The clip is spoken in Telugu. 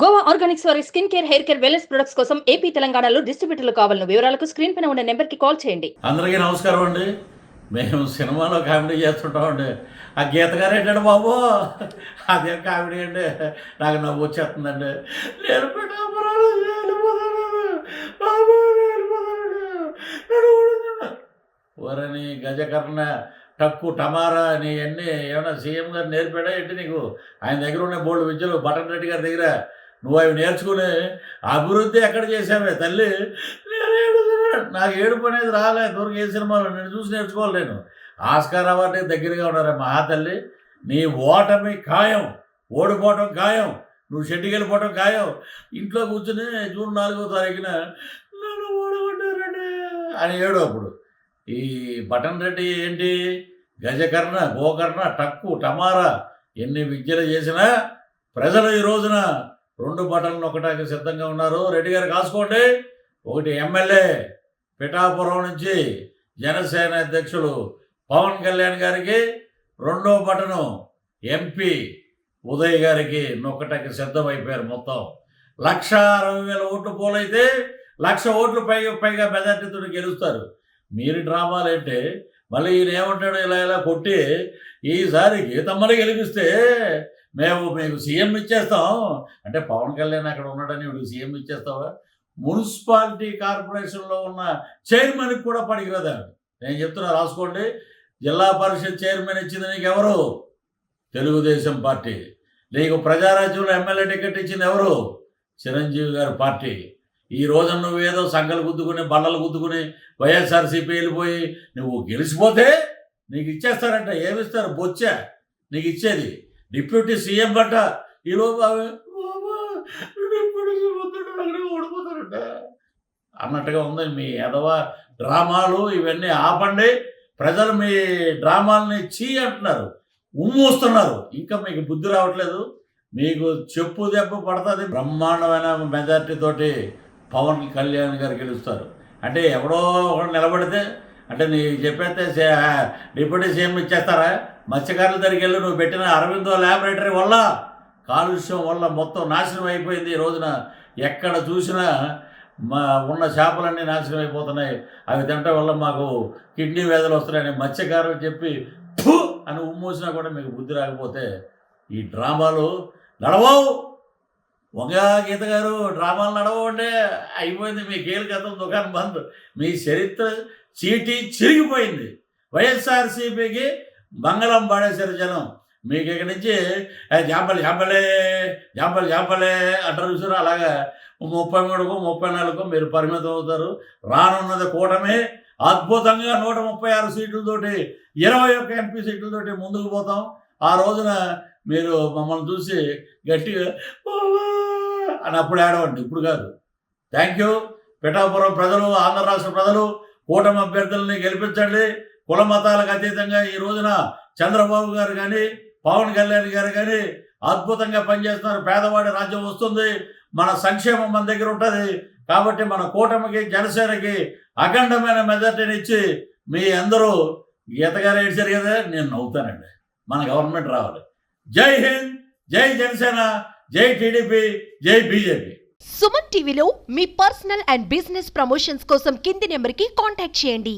గోవా ఆర్గానిక్స్ వారి skin care, hair care, wellness products కోసం ఏపీ, తెలంగాణలో డిస్ట్రిబ్యూటర్లు కావాలను వివరాలకు స్క్రీన్ పైన ఉన్న నెంబర్కి కాల్ చేయండి. అందరికీ నమస్కారం అండి. మేము సినిమాలో కామెడీ చేస్తుంటామండి. ఆ గీత గారు ఏంటంటే బాబు అదే కామెడీ అండి. నాకు నవ్వు వచ్చేస్తుందండి. నేను పిఠాపురాలు వెళ్ళిపోతాను బాబు, ఓరని గజకర్ణ టక్కు టమారా నీ అన్నీ ఏమన్నా సీఎం గారు నేర్పాడా ఏంటి నీకు? ఆయన దగ్గర ఉన్న బోల్డ్ విద్యలు బటన్ రెడ్డి గారి దగ్గర నువ్వు అవి నేర్చుకుని అభివృద్ధి ఎక్కడ చేసావే తల్లి? నాకు ఏడుపు అనేది రాలే దూరం ఏ సినిమాలో నేను చూసి నేర్చుకోవాలి. నేను ఆస్కార్ అవార్డుకి దగ్గరగా ఉన్నారా మహాతల్లి. నీ ఓటమి ఖాయం, ఓడిపోవటం ఖాయం, నువ్వు షెడ్డుకి వెళ్ళిపోవటం ఖాయం. ఇంట్లో కూర్చుని జూన్ 4వ తారీఖున నన్ను ఓడగొట్టారండి అని ఏడు. అప్పుడు ఈ బటన్ రెడ్డి ఏంటి గజకర్ణ, గోకర్ణ, టక్కు టమారా ఎన్ని విద్యలు చేసినా ప్రజలు ఈ రోజున 2 బటన్లు ఒకటానికి సిద్ధంగా ఉన్నారు. రెడ్డి గారు కాసుకోండి. ఒకటి ఎమ్మెల్యే పిఠాపురం నుంచి జనసేన అధ్యక్షుడు పవన్ కళ్యాణ్ గారికి, 2వ బటను ఎంపీ ఉదయ్ గారికి నొక్కటానికి సిద్ధమైపోయారు. మొత్తం 1,60,000 ఓట్లు పోలైతే 1,00,000 ఓట్లు పైగా మెజార్టీతో గెలుస్తారు. మీరు డ్రామాలు అంటే మళ్ళీ ఈయన ఏమంటాడు, ఇలా కొట్టి ఈసారి గీతమ్మని గెలిపిస్తే మేము మీకు సీఎం ఇచ్చేస్తాం అంటే పవన్ కళ్యాణ్ అక్కడ ఉన్నాడని వీడికి సీఎం ఇచ్చేస్తావా? మున్సిపాలిటీ కార్పొరేషన్లో ఉన్న చైర్మన్కి కూడా పనికిరాదా? నేను చెప్తున్నా రాసుకోండి. జిల్లా పరిషత్ చైర్మన్ ఇచ్చింది నీకు ఎవరు? తెలుగుదేశం పార్టీ. నీకు ప్రజారాజ్యంలో ఎమ్మెల్యే టికెట్ ఇచ్చింది ఎవరు? చిరంజీవి గారి పార్టీ. ఈ రోజున నువ్వేదో సంఘాలు గుద్దుకుని బండలు గుద్దుకుని వైఎస్ఆర్సీపీ వెళ్ళిపోయి నువ్వు గెలిచిపోతే నీకు ఇచ్చేస్తారంట. ఏమిస్తారు? బొచ్చ నీకు ఇచ్చేది. డిప్యూటీ సీఎం బట్ట ఈలోపు ఓడిపోతారంట అన్నట్టుగా ఉంది మీ ఎదవ డ్రామాలు. ఇవన్నీ ఆపండి. ప్రజలు మీ డ్రామాలని చీ అంటున్నారు, ఉమ్మూస్తున్నారు. ఇంకా మీకు బుద్ధి రావట్లేదు. మీకు చెప్పు దెబ్బ పడుతుంది. బ్రహ్మాండమైన మెజార్టీతోటి పవన్ కళ్యాణ్ గారు గెలుస్తారు. అంటే ఎవడో ఒకడు నిలబడితే అంటే నీ చెప్పేస్తే డిప్యూటీ సీఎం ఇచ్చేస్తారా? మత్స్యకారుల దగ్గరికి వెళ్ళి నువ్వు పెట్టిన అరవిందో ల్యాబొరేటరీ వల్ల, కాలుష్యం వల్ల మొత్తం నాశనం అయిపోయింది. ఈ రోజున ఎక్కడ చూసినా ఉన్న చేపలన్నీ నాశనం అయిపోతున్నాయి. అవి తినటం వల్ల మాకు కిడ్నీ వ్యాధులు వస్తున్నాయని మత్స్యకారులు చెప్పి ఫు అని ఉమ్మూసినా కూడా మీకు బుద్ధి రాకపోతే ఈ డ్రామాలు నడవవు. వంగా గీత గారు డ్రామాలు నడవండి. అయిపోయింది మీ కీలకతం, దుకాణం బంద్. మీ చరిత్ర చీటీ చిరిగిపోయింది. వైఎస్ఆర్సీపీకి మంగళం పాడేశారు జనం. మీకు ఇక్కడి నుంచి జాంపలే జాంపలే జాంపలే అంటారు చూసారు. అలాగా 33కో 34కో మీరు పరిమితం అవుతారు. రానున్నది కూటమి. అద్భుతంగా 136 సీట్లతోటి 21 ఎంపీ సీట్లతోటి ముందుకు పోతాం. ఆ రోజున మీరు మమ్మల్ని చూసి గట్టిగా అని అప్పుడు ఆడవండి, ఇప్పుడు కాదు. Thank you. పిఠాపురం ప్రజలు, ఆంధ్ర రాష్ట్ర ప్రజలు కూటమి అభ్యర్థులని గెలిపించండి. కుల మతాలకు అతీతంగా ఈ రోజున చంద్రబాబు గారు కానీ పవన్ కళ్యాణ్ గారు కానీ అద్భుతంగా పనిచేస్తున్నారు. పేదవాడి రాజ్యం వస్తుంది. మన సంక్షేమం మన దగ్గర ఉంటుంది. కాబట్టి మన కూటమికి, జనసేనకి అఖండమైన మెజార్టీని ఇచ్చి మీ అందరూ గీతగారు ఏడ్చారు కదా, నేను నవ్వుతానండి. మన గవర్నమెంట్ రావాలి. జై హింద్, జై జనసేన, జై టీడీపీ, జై బీజేపీ. సుమన్ టీవీలో మీ పర్సనల్ అండ్ బిజినెస్ ప్రమోషన్స్ కోసం కింది నెంబర్కి కాంటాక్ట్ చేయండి.